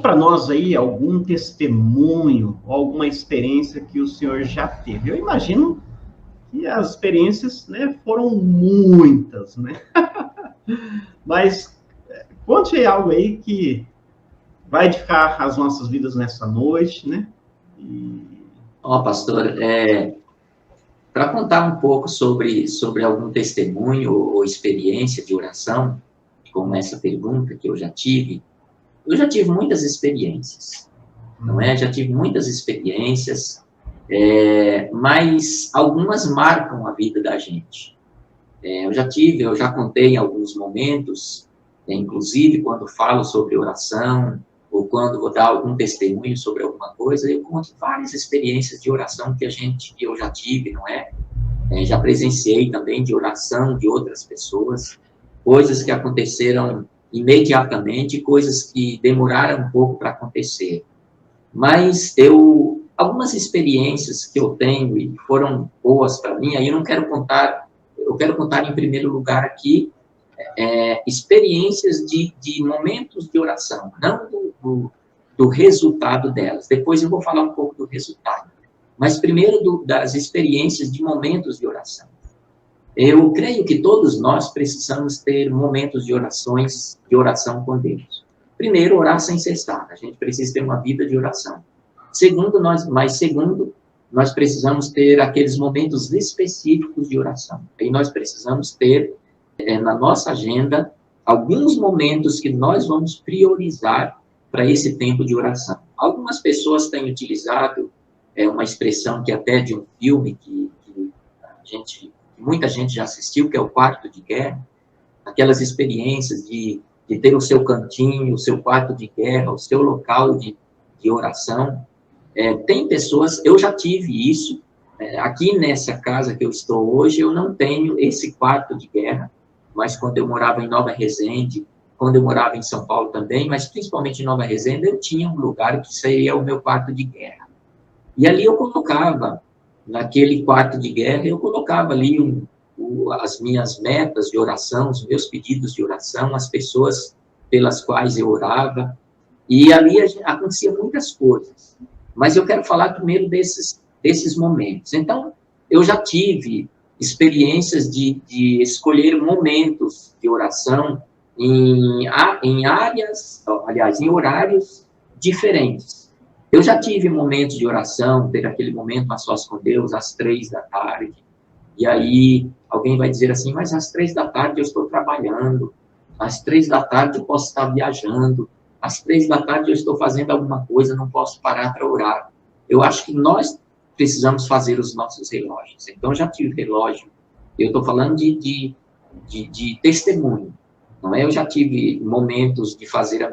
para nós aí algum testemunho, ou alguma experiência que o senhor já teve. Eu imagino que as experiências, né, foram muitas, né? Mas conte aí algo aí que vai edificar as nossas vidas nessa noite, né? Pastor, para contar um pouco sobre algum testemunho ou experiência de oração, como essa pergunta que eu já tive muitas experiências, não é? Já tive muitas experiências, mas algumas marcam a vida da gente. Eu já contei em alguns momentos, inclusive quando falo sobre oração, ou quando vou dar algum testemunho sobre alguma coisa, eu conto várias experiências de oração que eu já tive, não é? Já presenciei também de oração de outras pessoas, coisas que aconteceram imediatamente, coisas que demoraram um pouco para acontecer. Mas algumas experiências que eu tenho e foram boas para mim, aí eu quero contar em primeiro lugar aqui, experiências de momentos de oração, não do resultado delas. Depois eu vou falar um pouco do resultado. Mas primeiro das experiências de momentos de oração. Eu creio que todos nós precisamos ter momentos de oração com Deus. Primeiro, orar sem cessar. A gente precisa ter uma vida de oração. Segundo, nós precisamos ter aqueles momentos específicos de oração. E nós precisamos ter na nossa agenda alguns momentos que nós vamos priorizar para esse tempo de oração. Algumas pessoas têm utilizado uma expressão que até de um filme que muita gente já assistiu, que é o Quarto de Guerra, aquelas experiências de ter o seu cantinho, o seu quarto de guerra, o seu local de oração. Tem pessoas, eu já tive isso, aqui nessa casa que eu estou hoje, eu não tenho esse quarto de guerra, mas quando eu morava em Nova Resende, quando eu morava em São Paulo também, mas principalmente em Nova Resende, eu tinha um lugar que seria o meu quarto de guerra. E ali eu colocava, naquele quarto de guerra, eu colocava ali as minhas metas de oração, os meus pedidos de oração, as pessoas pelas quais eu orava, e ali acontecia muitas coisas. Mas eu quero falar primeiro desses momentos. Então, eu já tive experiências de escolher momentos de oração em horários diferentes. Eu já tive momentos de oração, ter aquele momento a sós com Deus, às 3h, e aí alguém vai dizer assim, mas às 3h eu estou trabalhando, às 3h eu posso estar viajando, às 3h eu estou fazendo alguma coisa, não posso parar para orar. Eu acho que nós precisamos fazer os nossos relógios. Então, eu já tive relógio, eu estou falando de testemunho, não é? Eu já tive momentos de fazer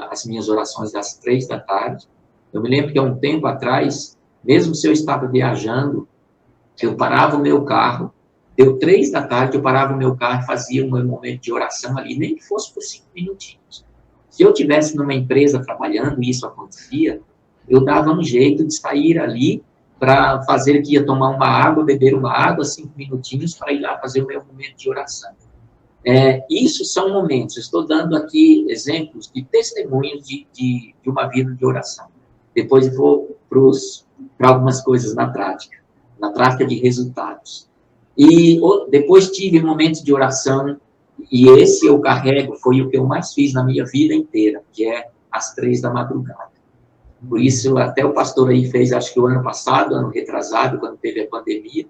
as minhas orações às 3h. Eu me lembro que há um tempo atrás, mesmo se eu estava viajando, eu parava o meu carro, deu 3h, eu parava o meu carro e fazia um momento de oração ali, nem que fosse por 5 minutinhos. Se eu estivesse numa empresa trabalhando e isso acontecia, eu dava um jeito de sair ali para fazer que ia tomar uma água, beber uma água, 5 minutinhos, para ir lá fazer o meu momento de oração. Isso são momentos, estou dando aqui exemplos de testemunhos de uma vida de oração. Depois eu vou para algumas coisas na prática de resultados. E depois tive momentos de oração, e esse eu carrego, foi o que eu mais fiz na minha vida inteira, que é às 3h. Por isso, até o pastor aí fez, acho que o ano passado, ano retrasado, quando teve a pandemia,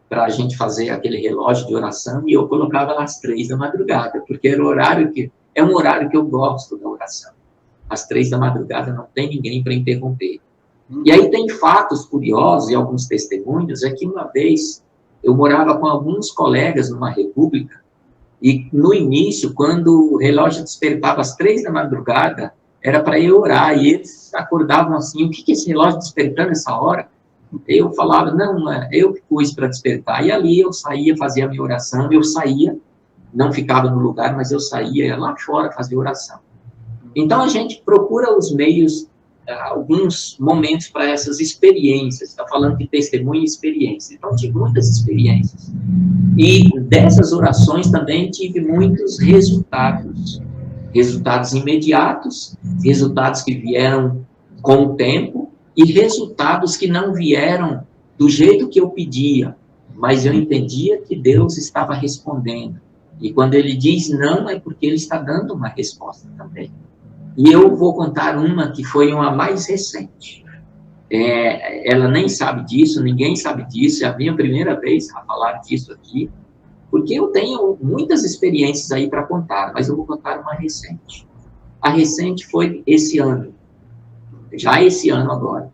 para a gente fazer aquele relógio de oração, e eu colocava às 3h, porque era um horário que eu gosto da oração. Às 3h não tem ninguém para interromper. E aí tem fatos curiosos e alguns testemunhos, que uma vez eu morava com alguns colegas numa república, e no início, quando o relógio despertava às 3h, era para eu orar, e eles acordavam assim, o que é esse relógio despertando essa hora? Eu falava, não, eu que pus para despertar. E ali eu saía, fazia a minha oração, não ficava no lugar, mas eu saía, ia lá fora fazer oração. Então a gente procura os meios, alguns momentos para essas experiências, está falando de testemunho e experiência. Então tive muitas experiências. E dessas orações também tive muitos resultados. Resultados imediatos, resultados que vieram com o tempo e resultados que não vieram do jeito que eu pedia, mas eu entendia que Deus estava respondendo. E quando ele diz não, é porque ele está dando uma resposta também. E eu vou contar uma que foi uma mais recente. Ela nem sabe disso, ninguém sabe disso, é a minha primeira vez a falar disso aqui, porque eu tenho muitas experiências aí para contar, mas eu vou contar uma recente. A recente foi esse ano, já esse ano agora.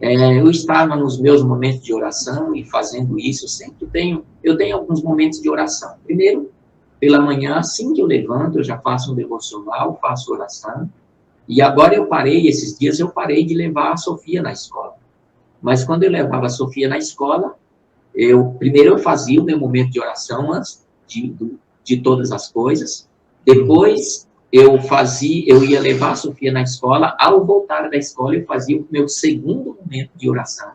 Eu estava nos meus momentos de oração e fazendo isso, eu tenho alguns momentos de oração. Primeiro, pela manhã, assim que eu levanto, eu já faço um devocional, faço oração. E agora esses dias eu parei de levar a Sofia na escola. Mas quando eu levava a Sofia na escola, primeiro eu fazia o meu momento de oração antes de todas as coisas. Depois eu ia levar a Sofia na escola. Ao voltar da escola, eu fazia o meu segundo momento de oração.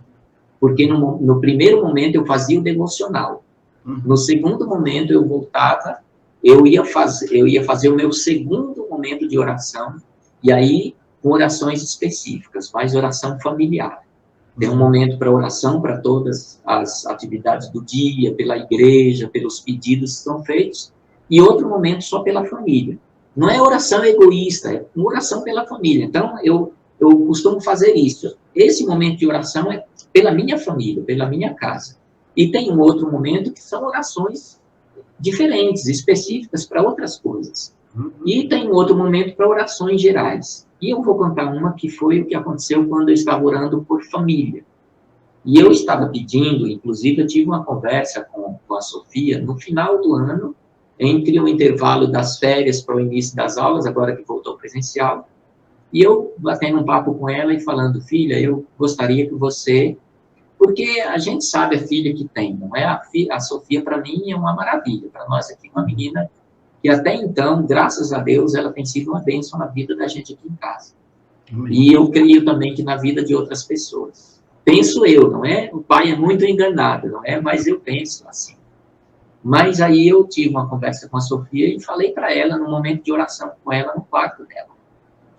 Porque no primeiro momento eu fazia o devocional. No segundo momento eu voltava, eu ia fazer o meu segundo momento de oração, e aí com orações específicas, mais oração familiar. Tem um momento para oração para todas as atividades do dia, pela igreja, pelos pedidos que são feitos, e outro momento só pela família. Não é oração egoísta, é uma oração pela família. Então, eu costumo fazer isso. Esse momento de oração é pela minha família, pela minha casa. E tem um outro momento que são orações diferentes, específicas para outras coisas. E tem um outro momento para orações gerais. E eu vou contar uma que foi o que aconteceu quando eu estava orando por família. E eu estava pedindo, inclusive eu tive uma conversa com a Sofia no final do ano, entre o intervalo das férias para o início das aulas, agora que voltou presencial, e eu batendo um papo com ela e falando, filha, eu gostaria que você... Porque a gente sabe a filha que tem, não é? A Sofia, para mim, é uma maravilha. Para nós aqui, uma menina que até então, graças a Deus, ela tem sido uma bênção na vida da gente aqui em casa. E eu creio também que na vida de outras pessoas. Penso eu, não é? O pai é muito enganado, não é? Mas eu penso assim. Mas aí eu tive uma conversa com a Sofia e falei para ela, no momento de oração com ela, no quarto dela.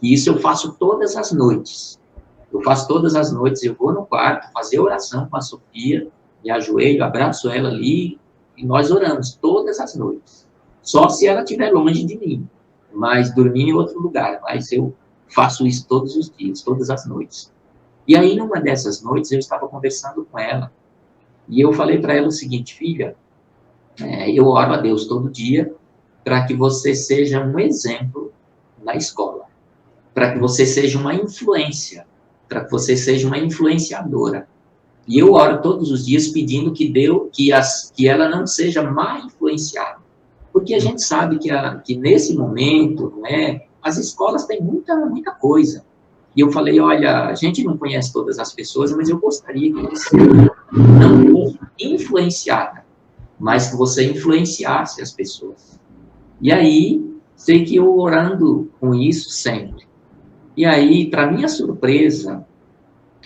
E isso eu faço todas as noites. Eu faço todas as noites, eu vou no quarto fazer oração com a Sofia, me ajoelho, abraço ela ali, e nós oramos todas as noites. Só se ela estiver longe de mim, mas dormir em outro lugar. Mas eu faço isso todos os dias, todas as noites. E aí, numa dessas noites, eu estava conversando com ela, e eu falei para ela o seguinte, filha, eu oro a Deus todo dia para que você seja um exemplo na escola, para que você seja uma influência, para que você seja uma influenciadora. E eu oro todos os dias pedindo que ela não seja má influenciada. Porque a gente sabe que nesse momento, não é, as escolas têm muita coisa. E eu falei, olha, a gente não conhece todas as pessoas, mas eu gostaria que você não fosse influenciada, mas que você influenciasse as pessoas. E aí, sei que eu orando com isso sempre. E aí, para minha surpresa,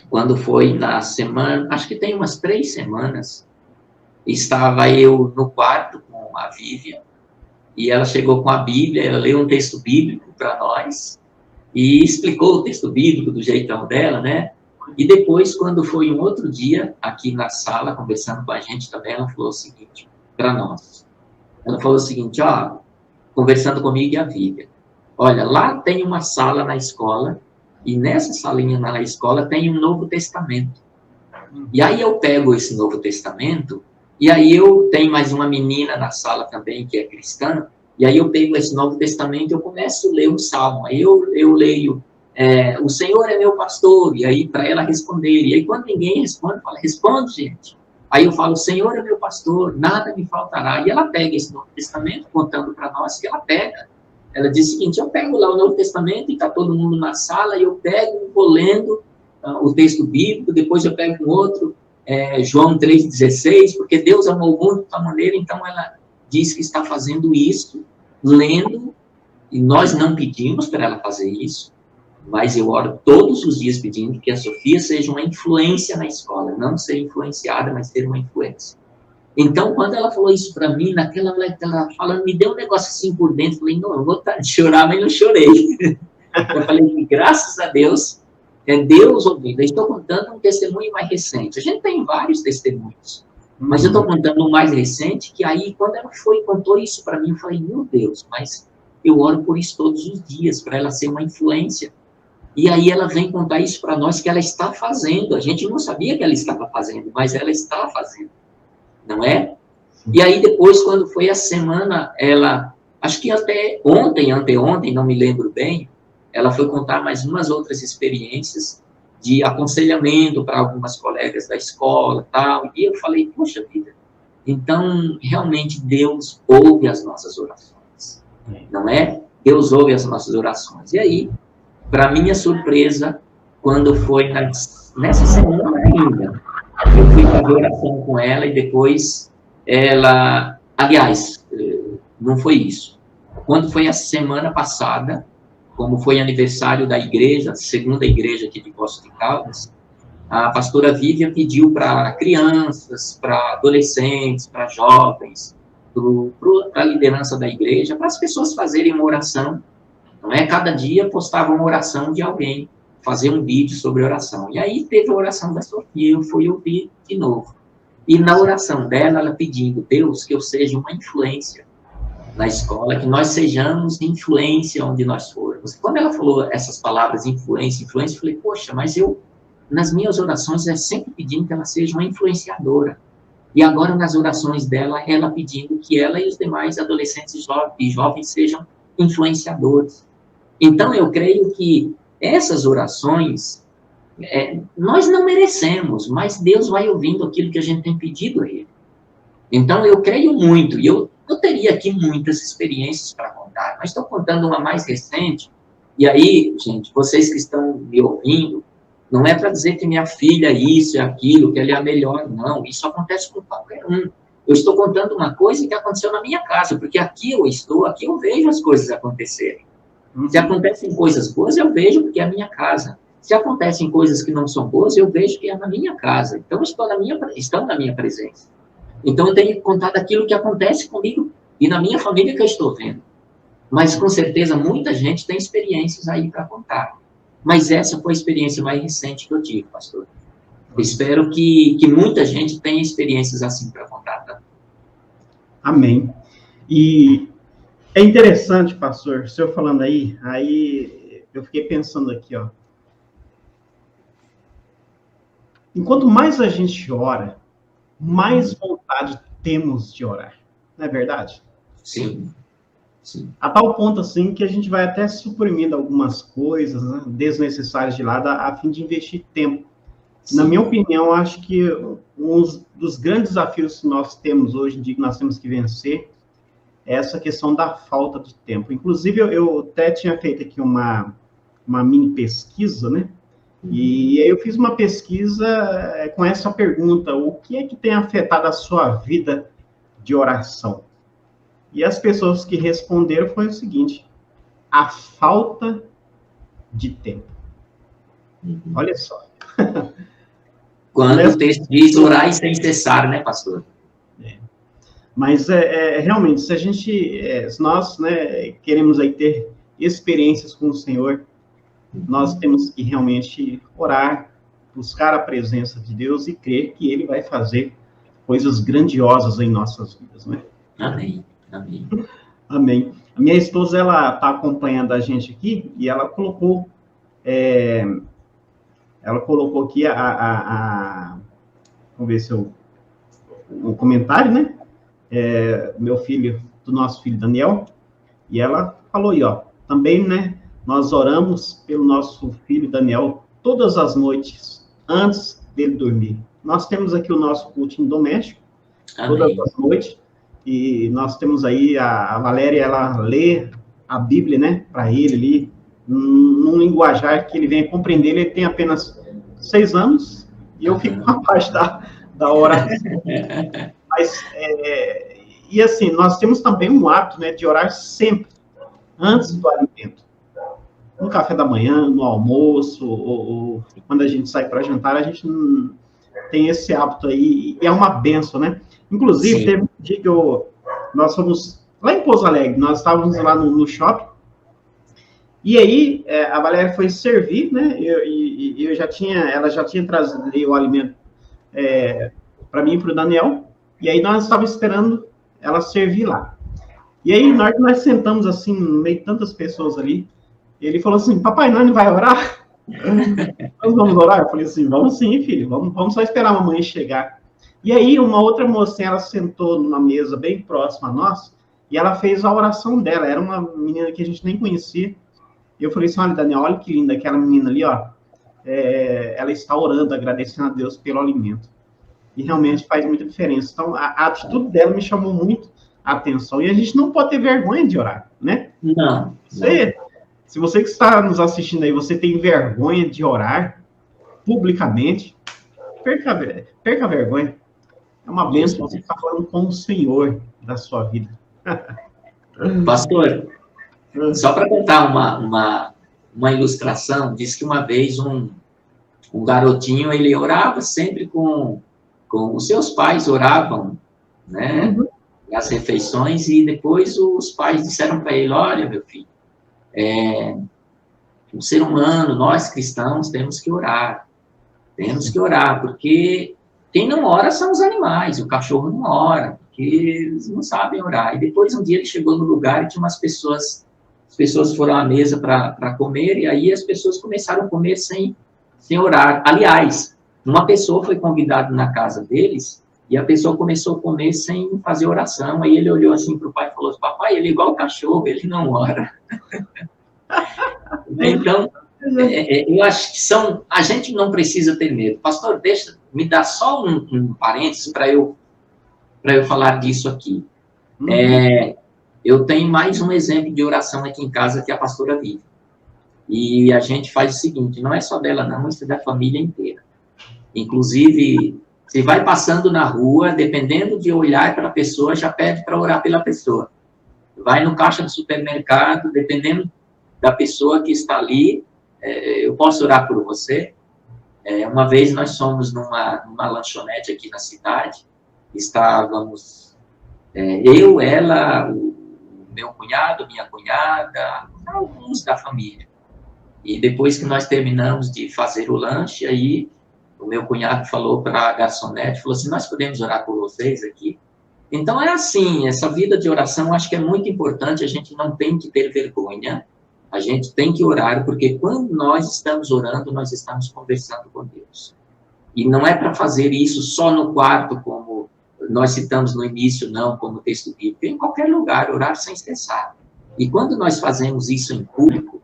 quando foi na semana, acho que tem umas 3 semanas, estava eu no quarto com a Vivian, e ela chegou com a Bíblia, ela leu um texto bíblico para nós, e explicou o texto bíblico do jeitão dela, né? E depois, quando foi um outro dia, aqui na sala, conversando com a gente também, ela falou o seguinte para nós. Ela falou o seguinte, conversando comigo e a Vivian. Olha, lá tem uma sala na escola, e nessa salinha na escola tem um Novo Testamento. E aí eu pego esse Novo Testamento, e aí eu tenho mais uma menina na sala também, que é cristã, e aí eu pego esse Novo Testamento e eu começo a ler um salmo. Aí eu leio, o Senhor é meu pastor, e aí para ela responder. E aí quando ninguém responde, fala, responde, gente. Aí eu falo, o Senhor é meu pastor, nada me faltará. E ela pega esse Novo Testamento, contando para nós que ela pega. Ela diz o seguinte, eu pego lá o Novo Testamento e está todo mundo na sala, e eu pego, vou lendo o texto bíblico, depois eu pego um outro, João 3,16, porque Deus amou o mundo de tal maneira, então ela diz que está fazendo isso, lendo, e nós não pedimos para ela fazer isso, mas eu oro todos os dias pedindo que a Sofia seja uma influência na escola, não ser influenciada, mas ter uma influência. Então, quando ela falou isso para mim, naquela hora que ela falando, me deu um negócio assim por dentro. Eu falei, não, eu vou chorar, mas não chorei. Eu falei que, graças a Deus, é Deus ouvindo. Eu estou contando um testemunho mais recente. A gente tem vários testemunhos, mas eu estou contando um mais recente, que aí, quando ela foi e contou isso para mim, eu falei, meu Deus, mas eu oro por isso todos os dias, para ela ser uma influência. E aí ela vem contar isso para nós, que ela está fazendo. A gente não sabia que ela estava fazendo, mas ela está fazendo. Não é? E aí depois, quando foi a semana, ela, acho que até ontem, anteontem, não me lembro bem, ela foi contar mais umas outras experiências de aconselhamento para algumas colegas da escola, tal, e eu falei, poxa vida, então, realmente, Deus ouve as nossas orações, não é? Deus ouve as nossas orações. E aí, para minha surpresa, quando foi nessa semana ainda, eu fui fazer oração com ela e depois ela... Aliás, não foi isso. Quando foi a semana passada, como foi aniversário da igreja, segunda igreja aqui de Poços de Caldas, a pastora Vivian pediu para crianças, para adolescentes, para jovens, para a liderança da igreja, para as pessoas fazerem uma oração. Não é? Cada dia postava uma oração de alguém, fazer um vídeo sobre oração. E aí teve a oração da Sofia, eu fui ouvir de novo. E na oração dela, ela pedindo, Deus, que eu seja uma influência na escola, que nós sejamos influência onde nós formos. Quando ela falou essas palavras, influência, eu falei, poxa, mas eu, nas minhas orações, é sempre pedindo que ela seja uma influenciadora. E agora, nas orações dela, ela pedindo que ela e os demais adolescentes e jovens sejam influenciadores. Então, eu creio que essas orações, nós não merecemos, mas Deus vai ouvindo aquilo que a gente tem pedido a Ele. Então, eu creio muito, e eu teria aqui muitas experiências para contar, mas estou contando uma mais recente, e aí, gente, vocês que estão me ouvindo, não é para dizer que minha filha é isso e aquilo, que ela é a melhor, não, isso acontece com qualquer um. Eu estou contando uma coisa que aconteceu na minha casa, porque aqui eu estou, aqui eu vejo as coisas acontecerem. Se acontecem coisas boas, eu vejo porque é a minha casa. Se acontecem coisas que não são boas, eu vejo que é na minha casa. Então, estão na minha presença. Então, eu tenho que contar daquilo que acontece comigo e na minha família que eu estou vendo. Mas, com certeza, muita gente tem experiências aí para contar. Mas essa foi a experiência mais recente que eu tive, pastor. Eu espero que muita gente tenha experiências assim para contar. Tá? Amém. E é interessante, pastor, o senhor falando aí eu fiquei pensando aqui, ó. Enquanto mais a gente ora, mais vontade temos de orar. Não é verdade? Sim. Sim. A tal ponto, assim, que a gente vai até suprimindo algumas coisas, né, desnecessárias de lado, a fim de investir tempo. Sim. Na minha opinião, acho que um dos grandes desafios que nós temos hoje em dia, que nós temos que vencer, é essa questão da falta de tempo. Inclusive, eu até tinha feito aqui uma mini pesquisa, né? E aí eu fiz uma pesquisa com essa pergunta: o que é que tem afetado a sua vida de oração? E as pessoas que responderam foi o seguinte: a falta de tempo. Olha só. Quando o texto diz orar sem cessar, né, pastor? Mas realmente, se nós, né, queremos aí ter experiências com o Senhor, nós temos que realmente orar, buscar a presença de Deus e crer que Ele vai fazer coisas grandiosas em nossas vidas, né? Amém. Amém. Amém. A minha esposa, ela está acompanhando a gente aqui e ela colocou aqui vamos ver se o comentário, né? Do nosso filho Daniel, e ela falou aí, ó, também, né? Nós oramos pelo nosso filho Daniel todas as noites, antes dele dormir. Nós temos aqui o nosso cultinho doméstico, todas as noites, e nós temos aí a Valéria, ela lê a Bíblia, né, para ele ali, num linguajar que ele venha compreender. Ele tem apenas 6 anos, e eu fico com a parte da oração. Mas, e assim, nós temos também um hábito, né, de orar sempre, antes do alimento. No café da manhã, no almoço, ou quando a gente sai para jantar, a gente tem esse hábito aí, e é uma benção, né? Inclusive, Sim. teve um dia que nós fomos lá em Pouso Alegre, nós estávamos lá no shopping, e aí a Valéria foi servir, né? Ela já tinha trazido o alimento para mim e para o Daniel, e aí nós estávamos esperando ela servir lá. E aí, na hora que nós sentamos assim, no meio de tantas pessoas ali, ele falou assim: Papai, nós não vai orar? Nós vamos orar? Eu falei assim: Vamos sim, filho, vamos só esperar a mamãe chegar. E aí, uma outra mocinha, ela sentou numa mesa bem próxima a nós, e ela fez a oração dela. Era uma menina que a gente nem conhecia. E eu falei assim: Olha, Daniel, olha que linda aquela menina ali, ó. Ela está orando, agradecendo a Deus pelo alimento. E realmente faz muita diferença. Então, a atitude dela me chamou muito a atenção. E a gente não pode ter vergonha de orar, né? Não. Se você que está nos assistindo aí, você tem vergonha de orar publicamente, perca a vergonha. É uma bênção você estar falando com o Senhor da sua vida. Pastor, só para contar uma ilustração, diz que uma vez um garotinho, ele orava sempre com os seus pais, oravam, né, nas refeições, e depois os pais disseram para ele: olha, meu filho, o ser humano, nós cristãos, temos que orar, porque quem não ora são os animais, o cachorro não ora, porque eles não sabem orar. E depois, um dia, ele chegou no lugar e tinha umas pessoas, as pessoas foram à mesa para comer, e aí as pessoas começaram a comer sem orar. Aliás, uma pessoa foi convidada na casa deles, e a pessoa começou a comer sem fazer oração. Aí ele olhou assim para o pai e falou: papai, ele é igual o cachorro, ele não ora. Então, eu acho que a gente não precisa ter medo. Pastor, me dá só um parênteses para eu falar disso aqui. Eu tenho mais um exemplo de oração aqui em casa que a pastora vive. E a gente faz o seguinte: não é só dela não, isso é da família inteira. Inclusive, se vai passando na rua, dependendo de olhar para a pessoa, já pede para orar pela pessoa. Vai no caixa do supermercado, dependendo da pessoa que está ali, eu posso orar por você? Uma vez nós fomos numa lanchonete aqui na cidade, estávamos eu, ela, o meu cunhado, minha cunhada, alguns da família. E depois que nós terminamos de fazer o lanche, aí o meu cunhado falou para a garçonete, falou assim: nós podemos orar por vocês aqui? Então é assim, essa vida de oração, acho que é muito importante, a gente não tem que ter vergonha, a gente tem que orar, porque quando nós estamos orando, nós estamos conversando com Deus. E não é para fazer isso só no quarto, como nós citamos no início, não, como texto bíblico, em qualquer lugar, orar sem cessar. E quando nós fazemos isso em público,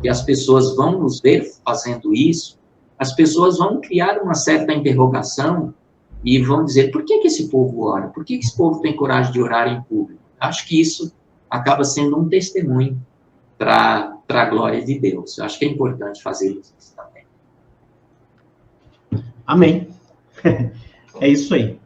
e as pessoas vão nos ver fazendo isso, as pessoas vão criar uma certa interrogação e vão dizer: por que esse povo ora? Por que esse povo tem coragem de orar em público? Acho que isso acaba sendo um testemunho para a glória de Deus. Eu acho que é importante fazer isso também. Amém. É isso aí.